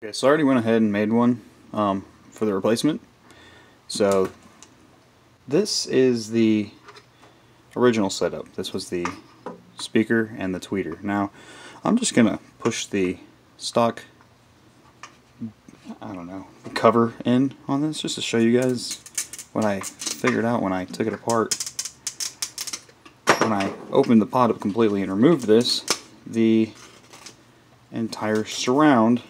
Okay, so I already went ahead and made one for the replacement. So this is the original setup. This was the speaker and the tweeter. Now I'm just gonna push the stock, I don't know, cover in on this just to show you guys what I figured out when I took it apart. When I opened the pod up completely and removed this, the entire surround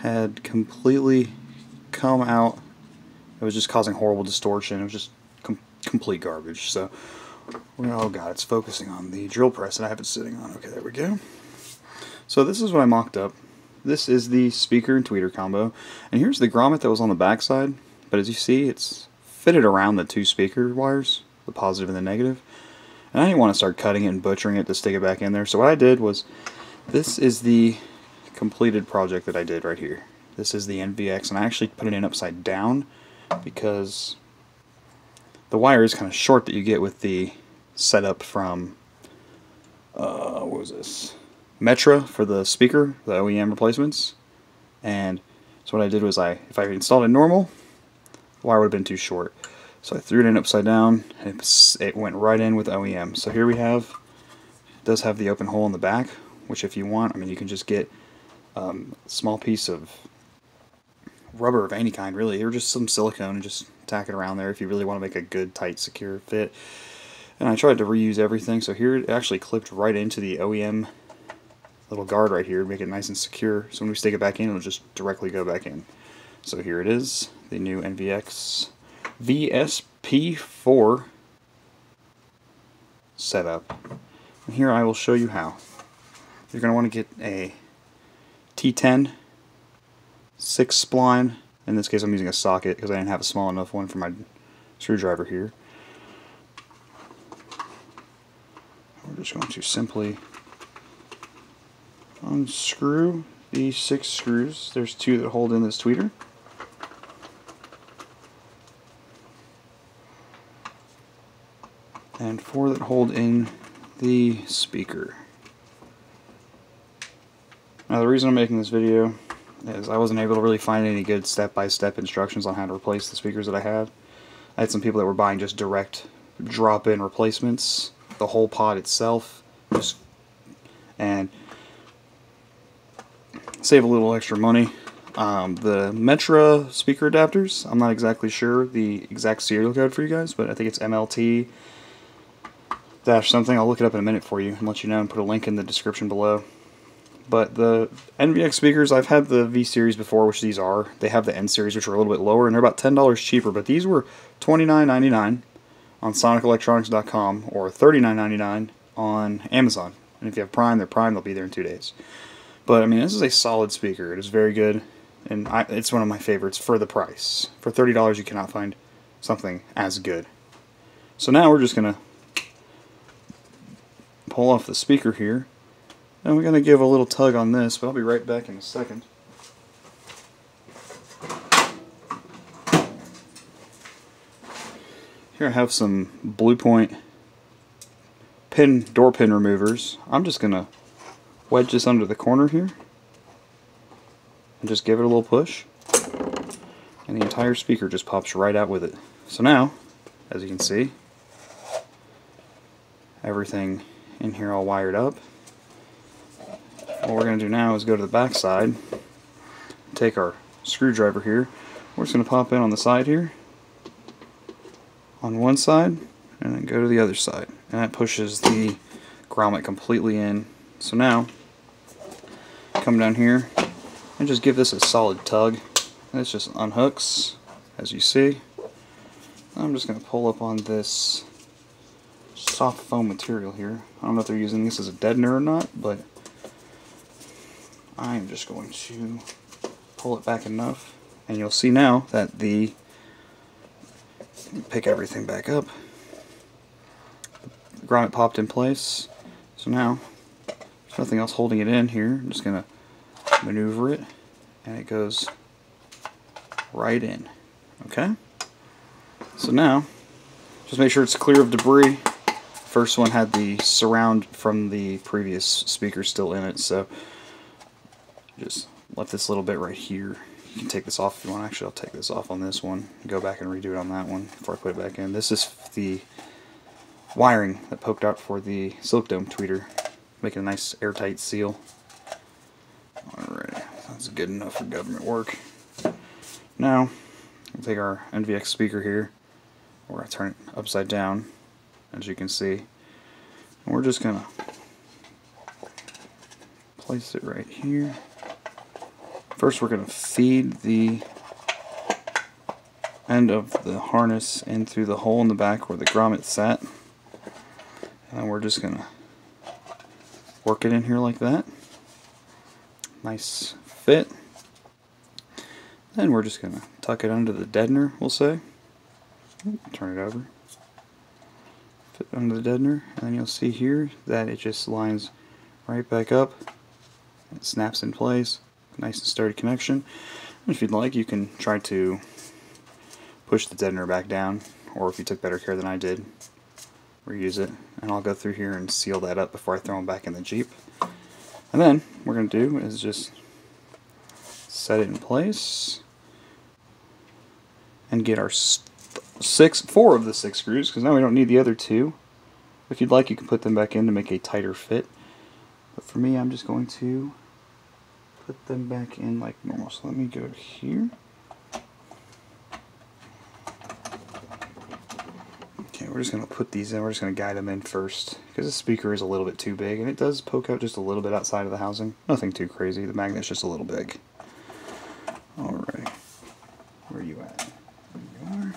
had completely come out. It was just causing horrible distortion. It was just complete garbage. So, oh god, it's focusing on the drill press that I have it sitting on. Okay, there we go. So this is what I mocked up. This is the speaker and tweeter combo. And here's the grommet that was on the back side. But as you see, it's fitted around the two speaker wires, the positive and the negative. And I didn't want to start cutting it and butchering it to stick it back in there. So what I did was, this is the completed project that I did right here. This is the NVX, and I actually put it in upside down because the wire is kind of short that you get with the setup from what was this? Metra for the speaker, the OEM replacements. And so what I did was, if I installed it normal, the wire would have been too short. So I threw it in upside down, and it went right in with OEM. So here we have, it does have the open hole in the back, which if you want, I mean, you can just get a small piece of rubber of any kind, really, or just some silicone, and just tack it around there if you really want to make a good, tight, secure fit. And I tried to reuse everything, so here it actually clipped right into the OEM little guard right here, make it nice and secure, so when we stick it back in, it'll just directly go back in. So here it is, the new NVX VSP4 setup. And here I will show you how. You're going to want to get a T10 6 spline. In this case I'm using a socket because I didn't have a small enough one for my screwdriver here. We're just going to simply unscrew these 6 screws. There's 2 that hold in this tweeter. And 4 that hold in the speaker. Now the reason I'm making this video is I wasn't able to really find any good step-by-step instructions on how to replace the speakers that I had. I had some people that were buying just direct drop-in replacements, the whole pod itself, and save a little extra money. The Metra speaker adapters, I'm not exactly sure the exact serial code for you guys, but I think it's MLT dash something. I'll look it up in a minute for you and let you know and put a link in the description below. But the NVX speakers, I've had the V series before, which these are. They have the N series, which are a little bit lower, and they're about $10 cheaper. But these were $29.99 on SonicElectronics.com or $39.99 on Amazon. And if you have Prime, they're Prime. They'll be there in 2 days. But I mean, this is a solid speaker. It is very good, and it's one of my favorites for the price. For $30, you cannot find something as good. So now we're just gonna pull off the speaker here. And we're going to give a little tug on this, but I'll be right back in a second. Here I have some Blue Point door pin removers. I'm just going to wedge this under the corner here and just give it a little push. And the entire speaker just pops right out with it. So now, as you can see, everything in here all wired up. What we're going to do now is go to the back side, take our screwdriver here, we're just going to pop in on the side here, on one side, and then go to the other side. And that pushes the grommet completely in. So now, come down here and just give this a solid tug. And this just unhooks, as you see. I'm just going to pull up on this soft foam material here. I don't know if they're using this as a deadener or not, but I'm just going to pull it back enough, and you'll see now that pick everything back up. The grommet popped in place, so now there's nothing else holding it in here. I'm just going to maneuver it, and it goes right in. Okay? So now, just make sure it's clear of debris. first one had the surround from the previous speaker still in it, so just left this little bit right here. You can take this off if you want. Actually, I'll take this off on this one, go back and redo it on that one before I put it back in. This is the wiring that poked out for the silk dome tweeter, making a nice airtight seal. Alright, that's good enough for government work. Now, we'll take our NVX speaker here. We're going to turn it upside down, as you can see. And we're just going to place it right here. First, we're going to feed the end of the harness in through the hole in the back where the grommet sat. And we're just going to work it in here like that. Nice fit. Then we're just going to tuck it under the deadener, we'll say. Turn it over. Fit under the deadener. And then you'll see here that it just lines right back up. It snaps in place. Nice and sturdy connection. And if you'd like, you can try to push the deadener back down, or if you took better care than I did, reuse it. And I'll go through here and seal that up before I throw them back in the Jeep. And then what we're going to do is just set it in place and get our 4 of the 6 screws, because now we don't need the other 2. If you'd like, you can put them back in to make a tighter fit. But for me, I'm just going to put them back in like normal. So let me go here. Okay, we're just going to put these in. We're just going to guide them in first, because the speaker is a little bit too big, and it does poke out just a little bit outside of the housing. Nothing too crazy. The magnet's just a little big. Alright. Where are you at? There you are.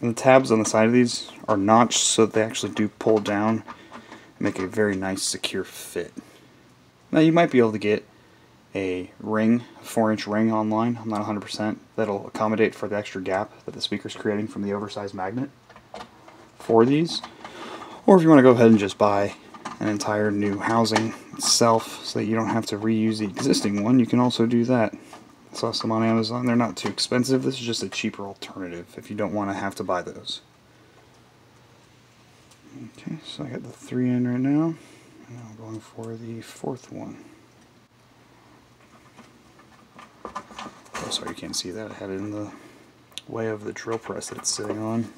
And the tabs on the side of these are notched so that they actually do pull down and make a very nice secure fit. Now you might be able to get a ring, a 4-inch ring online, I'm not 100%, that'll accommodate for the extra gap that the speaker's creating from the oversized magnet for these. Or if you want to go ahead and just buy an entire new housing itself so that you don't have to reuse the existing one, you can also do that. I saw some on Amazon. They're not too expensive. This is just a cheaper alternative if you don't want to have to buy those. Okay, so I got the 3 in right now. And now I'm going for the 4th one. Oh, sorry, you can't see that. I had it in the way of the drill press that it's sitting on.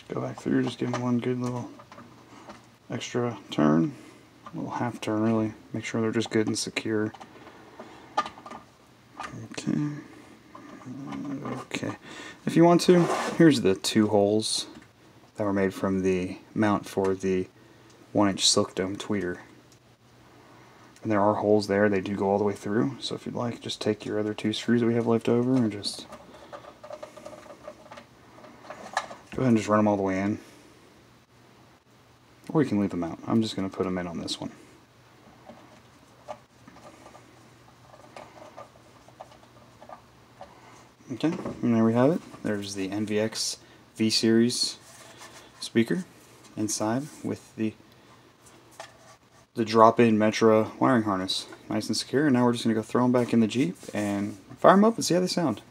Go back through, just give them one good little extra turn, a little half turn really, make sure they're just good and secure. Okay, if you want to, here's the 2 holes that were made from the mount for the 1-inch silk dome tweeter. And there are holes there, they do go all the way through, so if you'd like, just take your other 2 screws that we have left over and just go ahead and just run them all the way in. Or you can leave them out. I'm just going to put them in on this one. Okay, and there we have it. There's the NVX V series speaker inside with the drop-in Metra wiring harness. Nice and secure. And now we're just going to go throw them back in the Jeep and fire them up and see how they sound.